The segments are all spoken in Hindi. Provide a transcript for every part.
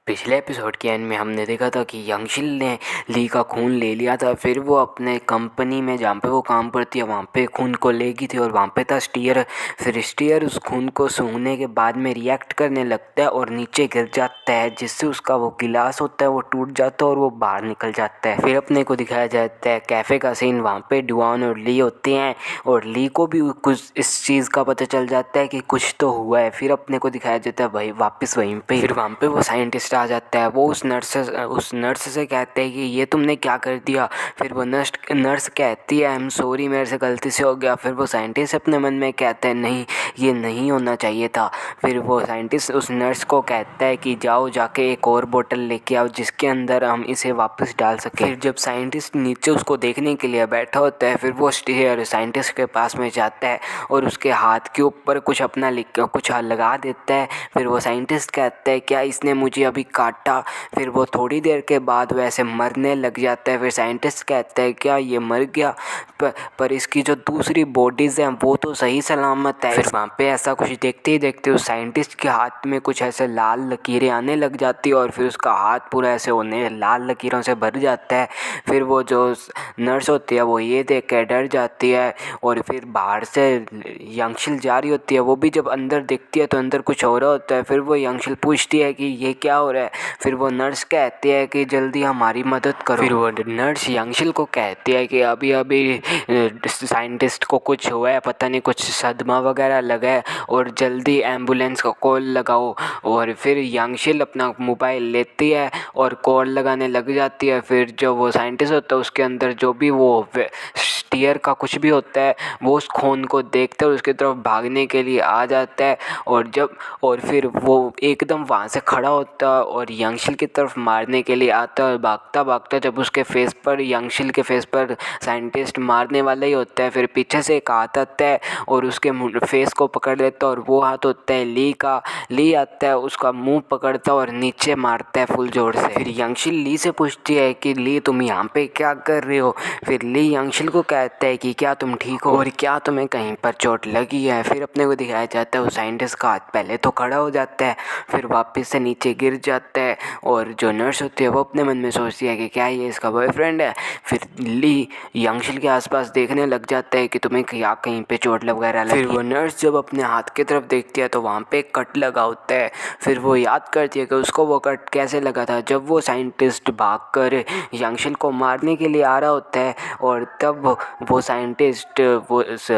पिछले एपिसोड के एंड में हमने देखा था कि यंगशिल ने ली का खून ले लिया था। फिर वो अपने कंपनी में जहाँ पे वो काम करती है वहाँ पे खून को ले गई थी और वहाँ पे था स्टीयर। फिर स्टीयर उस खून को सूंघने के बाद में रिएक्ट करने लगता है और नीचे गिर जाता है, जिससे उसका वो गिलास होता है वो टूट जाता है और वो बाहर निकल जाता है। फिर अपने को दिखाया जाता है कैफ़े का सीन। वहाँ पे डुआन और ली होते हैं और ली को भी कुछ इस चीज़ का पता चल जाता है कि कुछ तो हुआ है। फिर अपने को दिखाया जाता है वही वापस वहीं पे। फिर वहाँ पे वो साइंटिस्ट आ जाता है। वो उस नर्स से कहते हैं कि ये तुमने क्या कर दिया। फिर वो नर्स कहती है आई एम सॉरी, मेरे से गलती से हो गया। फिर वो साइंटिस्ट अपने मन में कहते हैं नहीं, ये नहीं होना चाहिए था। फिर वो साइंटिस्ट उस नर्स को कहता है कि जाओ जाके एक और बोतल लेके आओ जिसके अंदर हम इसे वापस डाल सकें। फिर जब साइंटिस्ट नीचे उसको देखने के लिए बैठा होता है, फिर वो साइंटिस्ट के पास में जाता है और उसके हाथ के ऊपर कुछ अपना कुछ लगा देता है। फिर वो साइंटिस्ट कहता है क्या इसने मुझे अभी काटा। फिर वो थोड़ी देर के बाद वैसे मरने लग जाता है। फिर साइंटिस्ट कहता है क्या ये मर गया, पर इसकी जो दूसरी बॉडीज़ हैं वो तो सही सलामत है। फिर वहाँ पे ऐसा कुछ देखते ही देखते उस साइंटिस्ट के हाथ में कुछ ऐसे लाल लकीरें आने लग जाती है और फिर उसका हाथ पूरा ऐसे होने लाल लकीरों से भर जाता है। फिर वो जो नर्स होती है वो ये देख कर डर जाती है और फिर बाहर से यंगशिल जा रही होती है। वो भी जब अंदर देखती है तो अंदर कुछ हो रहा होता है। फिर वो यंगशिल पूछती है कि ये क्या हो रहा है। फिर वो नर्स कहती है कि जल्दी हमारी मदद करो। फिर वो नर्स यंगशिल को कहती है कि अभी अभी साइंटिस्ट को कुछ हुआ है, पता नहीं कुछ सदमा वगैरह लगा है और जल्दी एम्बुलेंस को कॉल लगाओ। और फिर यंगशिल अपना मोबाइल लेती है और कॉल लगाने लग जाती है। फिर जो वो साइंटिस्ट होता है उसके अंदर जो भी वो स्टीयर का कुछ भी होता है वो उस खून को देखते और उसकी तरफ भागने के लिए आ जाता है। और फिर वो एकदम वहाँ से खड़ा होता है और यंगशिल की तरफ मारने के लिए आता है। भागता भागता जब उसके फेस पर यंगशिल के फेस पर साइंटिस्ट मारने वाला ही होता है, फिर पीछे से एक हाथ आता है और उसके फेस को पकड़ लेता है और वो हाथ होता है ली का। ली आता है, उसका मुंह पकड़ता है और नीचे मारता है फुल जोर से। फिर यंगशिल ली से पूछती है कि ली तुम यहाँ पे क्या कर रहे हो। फिर ली यंगशिल को कहता है कि क्या तुम ठीक हो और क्या तुम्हें कहीं पर चोट लगी है। फिर अपने को दिखाया जाता है वो साइंटिस्ट का हाथ पहले तो खड़ा हो जाता है, फिर वापस से नीचे गिर जाता है और जो नर्स होती है वो अपने मन में सोचती है कि क्या ये इसका बॉयफ्रेंड है। फिर ली यंगशिल के आसपास देखने लग जाता है कि तुम्हें क्या कहीं पे चोट वगैरह लगी। फिर वो नर्स जब अपने हाथ की तरफ देखती है तो वहाँ पे एक कट लगा होता है। फिर वो याद करती है कि उसको वो कट कैसे लगा था, जब वो साइंटिस्ट भागकर यंगशिल को मारने के लिए आ रहा होता है और तब वो साइंटिस्ट वो उस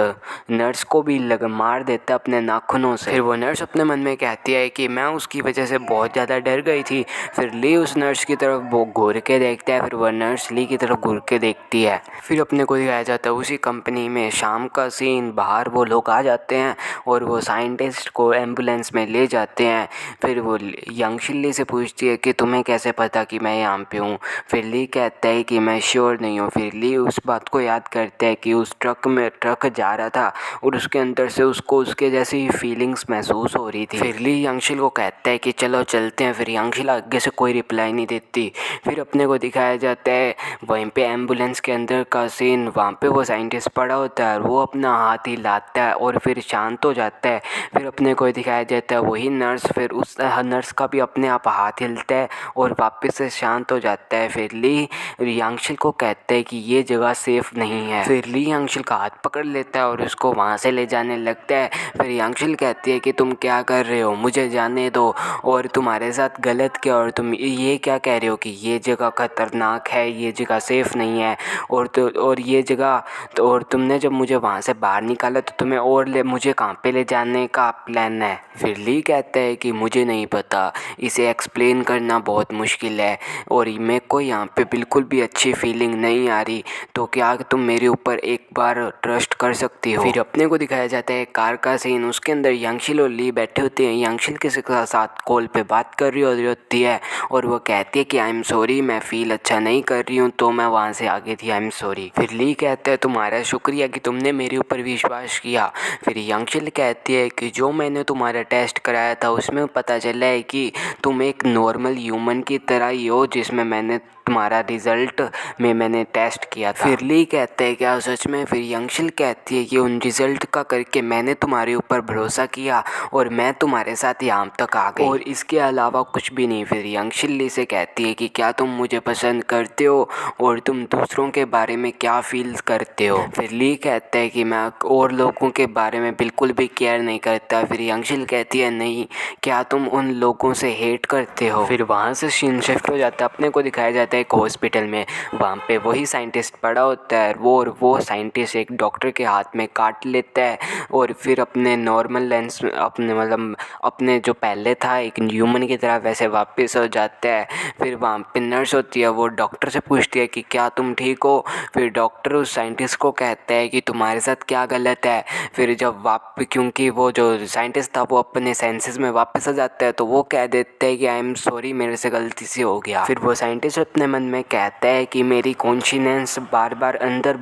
नर्स को भी मार देता है अपने नाखूनों से। फिर वो नर्स अपने मन में कहती है कि मैं उसकी वजह से बहुत ज़्यादा डर गई थी। फिर ली उस नर्स की तरफ वो घूर के देखता है, फिर वह नर्स ली की तरफ घूर के देखती है। फिर अपने को दिखाया जाता है उसी कंपनी में शाम का सीन। बाहर वो लोग आ जाते हैं और वो साइंटिस्ट को एम्बुलेंस में ले जाते हैं। फिर वो यंगशिल ली से पूछती है कि तुम्हें कैसे पता कि मैं यहाँ पे हूँ। फिर ली कहता है कि मैं श्योर नहीं हूँ। फिर ली उस बात को याद करता है कि उस ट्रक जा रहा था और उसके अंदर से उसको उसके जैसी फीलिंग्स महसूस हो रही थी। फिर ली यंगशिल को कहता है कि चलो चलते हैं। फिर यंगशिल आगे से कोई रिप्लाई नहीं देती। फिर अपने को दिखाया जाता है वहीं पे एम्बुलेंस के अंदर का सीन। वहाँ पे वो साइंटिस्ट पड़ा होता है, वो अपना हाथ हिलाता है और फिर शांत हो जाता है। फिर अपने को दिखाया जाता है वही नर्स, फिर उस नर्स का भी अपने आप हाथ हिलता है और वापस से शांत हो जाता है। फिर ली यंगशिल को कहता है कि ये जगह सेफ नहीं है। फिर ली यंगशिल का हाथ पकड़ लेता है और उसको वहाँ से ले जाने लगता है। फिर यंगशिल कहती है कि तुम क्या कर रहे हो, मुझे जाने दो, और तुम्हारे साथ गलत क्या, और तुम ये क्या कह रहे हो कि ये जगह खतरनाक है, ये जगह सेफ नहीं है, और ये जगह तो, और तुमने जब मुझे वहाँ से बाहर निकाला तो तुम्हें और मुझे कहाँ पे ले जाने का प्लान है। फिर ली कहता है कि मुझे नहीं पता, इसे एक्सप्लेन करना बहुत मुश्किल है और मेरे को यहाँ पे बिल्कुल भी अच्छी फीलिंग नहीं आ रही, तो क्या तुम मेरे ऊपर एक बार ट्रस्ट कर सकती हो। फिर अपने को दिखाया जाता है कार का सीन। उसके अंदर यंगशिल और ली बैठे होते हैं। यंगशिल किसी के साथ कॉल पे बात कर रही होती है और वो कहती है कि आई एम सॉरी, मैं फील अच्छा नहीं कर रही हूँ तो मैं वहाँ से आ गई थी, आई एम सॉरी। फिर ली कहता है तुम्हारा शुक्रिया कि तुमने मेरे ऊपर विश्वास किया। फिर यंगशिल कहती है कि जो मैंने तुम्हारा टेस्ट कराया था उसमें पता चला है कि तुम एक नॉर्मल ह्यूमन की तरह ही हो, जिसमें मैंने तुम्हारा रिज़ल्ट में मैंने टेस्ट किया था। फिर ली कहते हैं क्या सच में? फिर यंगशिल कहती है कि उन रिज़ल्ट का करके मैंने तुम्हारे ऊपर भरोसा किया और मैं तुम्हारे साथ यहाँ तक आ गई और इसके अलावा कुछ भी नहीं। फिर यंगशिल ली से कहती है कि क्या तुम मुझे पसंद करते हो और तुम दूसरों के बारे में क्या फील करते हो? फिर ली कहता है कि मैं और लोगों के बारे में बिल्कुल भी केयर नहीं करता। फिर यंगशिल कहती है नहीं, क्या तुम उन लोगों से हेट करते हो? फिर वहाँ से सीन शिफ्ट हो जाता है, अपने को दिखाया जाता है एक हॉस्पिटल में। वहाँ पे वही साइंटिस्ट पड़ा होता है, वो साइंटिस्ट एक डॉक्टर के हाथ में काट लेता है और फिर अपने नॉर्मल लेंस अपने मतलब अपने जो पहले था एक ह्यूमन की तरह वैसे वापस हो जाता है। फिर वहाँ पे नर्स होती है, वो डॉक्टर से पूछती है कि क्या तुम ठीक हो? फिर डॉक्टर उस साइंटिस्ट को कहता है कि तुम्हारे साथ क्या गलत है? फिर जब क्योंकि वो जो साइंटिस्ट था वो अपने सेंसेस में वापस आ जाता है तो वो कह देता है कि आई एम सॉरी, मेरे से गलती से हो गया। फिर वो साइंटिस्ट अपने मन में कहता है कि मेरी कॉन्शियस बार बार अंदर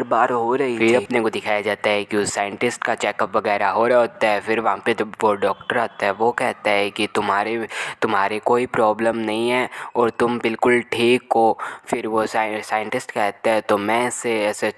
बार हो रही थी। फिर अपने को दिखाया जाता है कि उस साइंटिस्ट का चेकअप वगैरह हो रहा होता है। फिर वहाँ पे जब वो डॉक्टर आता है वो कहता है कि तुम्हारे कोई प्रॉब्लम नहीं है और तुम बिल्कुल ठीक हो। फिर वो साइंटिस्ट कहता है तो मैं ऐसे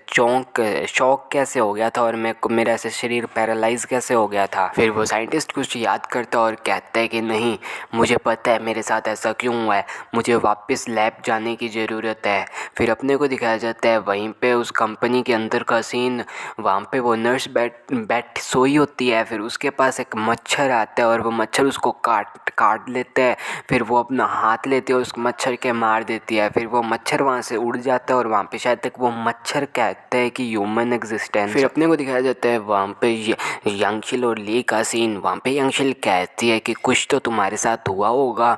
शॉक कैसे हो गया था और मेरा ऐसे शरीर पैरालाइज कैसे हो गया था? फिर वो साइंटिस्ट कुछ याद करता है और कहता है कि नहीं, मुझे पता है मेरे साथ ऐसा क्यों हुआ है, मुझे वापस लैब जाने की ज़रूरत है। फिर अपने को दिखाया जाता है वहीं पे उस कंपनी के अंदर का सीन। वहाँ पे वो नर्स बैठ सोई होती है। फिर उसके पास एक मच्छर आता है और वो मच्छर उसको काट लेता है। फिर वो अपना हाथ लेते है उस मच्छर के मार देती है। फिर वो मच्छर वहाँ से उड़ जाता है और वहाँ पे शायद तक वो मच्छर कहता है कि ह्यूमन एग्जिस्टेंस। फिर अपने को दिखाया जाता है वहाँ पे यंगशिल और ली का सीन। वहाँ पे यंगशिल कहती है कि कुछ तो तुम्हारे साथ हुआ होगा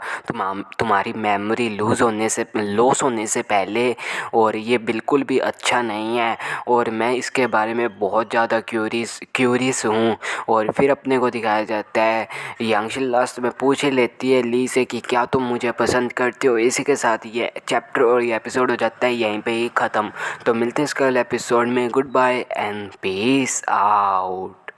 तुम्हारी मेमोरी लॉस होने से पहले और ये बिल्कुल भी अच्छा नहीं है और मैं इसके बारे में बहुत ज़्यादा क्यूरियस हूँ। और फिर अपने को दिखाया जाता है यंगशिल लास्ट में पूछ लेती है ली से कि क्या तुम मुझे पसंद करते हो। इसी के साथ ये चैप्टर और ये एपिसोड हो जाता है यहीं पे ही ख़त्म। तो मिलते हैं इस कल एपिसोड में। Goodbye and peace out.